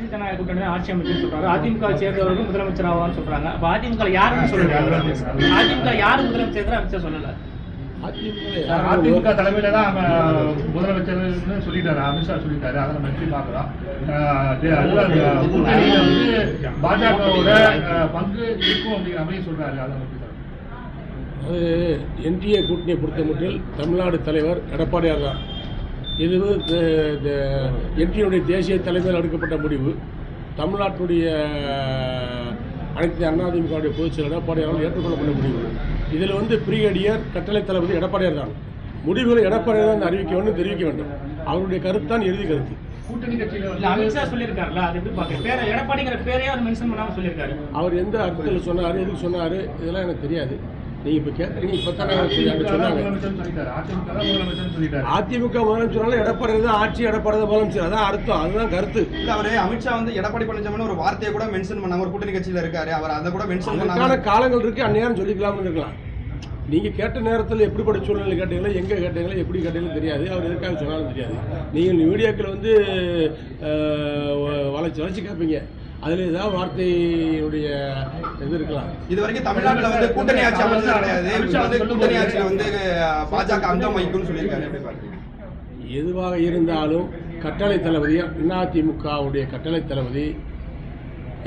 அனைத்து ஜனநாயக கூட்டணி தான் ஆட்சி அமைச்சுன்னு சொல்றாங்க. அதிமுக சேர்ந்தவர்கள் முதலமைச்சர் ஆவான்னு சொல்றாங்க. அப்ப அதிமுக யாருன்னு சொல்லுங்க. அதிமுக யாரு முதலமைச்சர் அமைச்சர் சொல்லல. அதிமுக தலைமையில தான் முதலமைச்சர் சொல்லிட்டாரு, அமித்ஷா சொல்லிட்டாரு. அதை நம்ம எப்படி பார்க்கலாம். கூட்டணியில வந்து பாஜகவோட பங்கு இருக்கும் அப்படிங்கிற மாதிரி சொல்றாரு. அதை பற்றி அது என்டிஏ கூட்டணியை பொறுத்த மட்டும் தமிழ்நாடு தலைவர் எடப்பாடியார் தான். இது என்டிஏனுடைய தேசிய தலைமையில் எடுக்கப்பட்ட முடிவு. தமிழ்நாட்டுடைய அனைத்து அதிமுகவுடைய பொதுச் செயலர் எடப்பாடியாரால் ஏற்றுக்கொள்ளப்பட்ட முடிவு. இதில் வந்து பிரிகேடியர் கட்டளை தளபதி எடப்பாடியார் தான். முடிவுகளை எடப்பாடியார் தான் அறிவிக்க வேண்டும், தெரிவிக்க வேண்டும். அவருடைய கருத்து தான் இறுதி கருத்து. கூட்டணி கட்சியில அமித்ஷா சொல்லியிருக்காருல்ல, அது எப்படி பாக்க எடப்பாடிங்கிற பேரையே அவர் மென்ஷன் பண்ணாம சொல்லியிருக்காரு. அவர் எந்த அர்த்தத்தில் சொன்னார், எதுக்கு சொன்னார், இதெல்லாம் எனக்கு தெரியாது. நீங்க இப்ப கேட்குறீங்க. இப்போ தானே சொன்னாங்க அதிமுக முதலமைச்சர் சொன்னாலும் எடப்பாடி தான் ஆட்சி, எடப்பாடி தான் முதலமைச்சர். அதான் அர்த்தம், அதுதான் கருத்து. அவரு அமித்ஷா வந்து எடப்பாடி பழனிசாமி ஒரு வார்த்தையை கூட மென்ஷன் பண்ணாம ஒரு கூட்டணி கட்சியில இருக்காரு. அவர் அதை கூட மென்ஷன் பண்ணாம காலங்கள் இருக்கு, அந்நேரம் சொல்லிக்கலாம்னு இருக்கலாம். நீங்க கேட்ட நேரத்தில் எப்படிப்பட்ட சூழ்நிலை கேட்டீங்களா, எங்க கேட்டீங்களா, எப்படி கேட்டீங்கன்னு தெரியாது. அவர் எதுக்காக சொன்னாலும் தெரியாது. நீங்கள் மீடியாக்கள் வந்து வளைச்சு கேட்பீங்க. அதுல ஏதாவது வார்த்தையுடைய இது இருக்கலாம். இது வரைக்கும் தமிழ்நாட்டில் வந்து கூட்டணி ஆட்சி அமைச்சது கிடையாது. கூட்டணி ஆட்சியில வந்து பாஜக அங்கம் வகிக்கும்னு சொல்லியிருக்காரு. எதுவாக இருந்தாலும் கட்டளை தளபதி அதிமுகவுடைய கட்டளை தளபதி,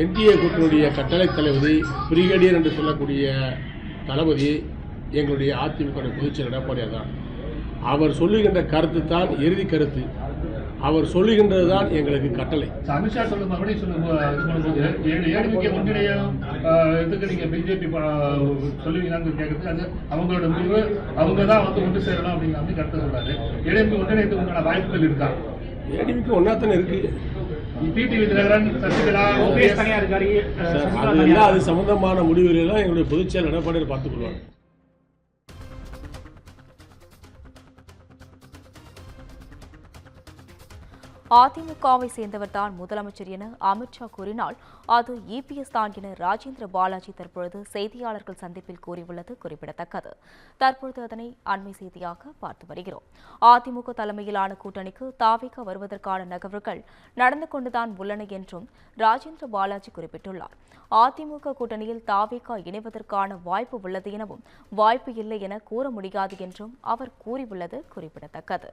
என்டிஏ கூட்டணியுடைய கட்டளை தளபதி, பிரிகேடியர் என்று சொல்லக்கூடிய தளபதி எங்களுடைய அதிமுக பொதுச்செயலர் எடப்பாடியார் தான். அவர் சொல்லுகின்ற கருத்து தான் இறுதி கருத்து. அவர் சொல்லுகின்றது தான் எங்களுக்கு கட்டளை. அமித்ஷா சொல்லும்போது ஏடிஎம்கே ஒன்றிணையும் இதுக்கு நீங்க பிஜேபி சொல்லுவீங்கன்னு கேட்கறது அது அவங்களோட முடிவு. அவங்க தான் வந்து ஒன்று சேரணும் அப்படிங்கிற மாதிரி கருத்து சொல்றாரு. ஏடிஎம்கே ஒன்றிணையத்துக்கு உண்டான வாய்ப்புகள் இருக்கா? ஏடிஎம்கே ஒன்னாத்தானே இருக்கு. அது சம்பந்தமான முடிவுகள் எல்லாம் எங்களுடைய பொதுச்செயலர் எடப்பாடியார் பார்த்துக் கொள்வார். அதிமுகவை சேர்ந்தவர் தான் முதலமைச்சர் என அமித்ஷா கூறினால் அது இபிஎஸ் தான் என ராஜேந்திர பாலாஜி தற்பொழுது செய்தியாளர்கள் சந்திப்பில் கூறியுள்ளது குறிப்பிடத்தக்கது. தற்பொழுது அதனை அண்மை செய்தியாக பார்த்து வருகிறோம். அதிமுக தலைமையிலான கூட்டணிக்கு தாவேகா வருவதற்கான நகர்வுகள் நடந்து கொண்டுதான் உள்ளன என்றும் ராஜேந்திர பாலாஜி குறிப்பிட்டுள்ளார். அதிமுக கூட்டணியில் தாவேகா இணைவதற்கான வாய்ப்பு உள்ளது எனவும் வாய்ப்பு இல்லை என கூற முடியாது என்றும் அவர் கூறியுள்ளது குறிப்பிடத்தக்கது.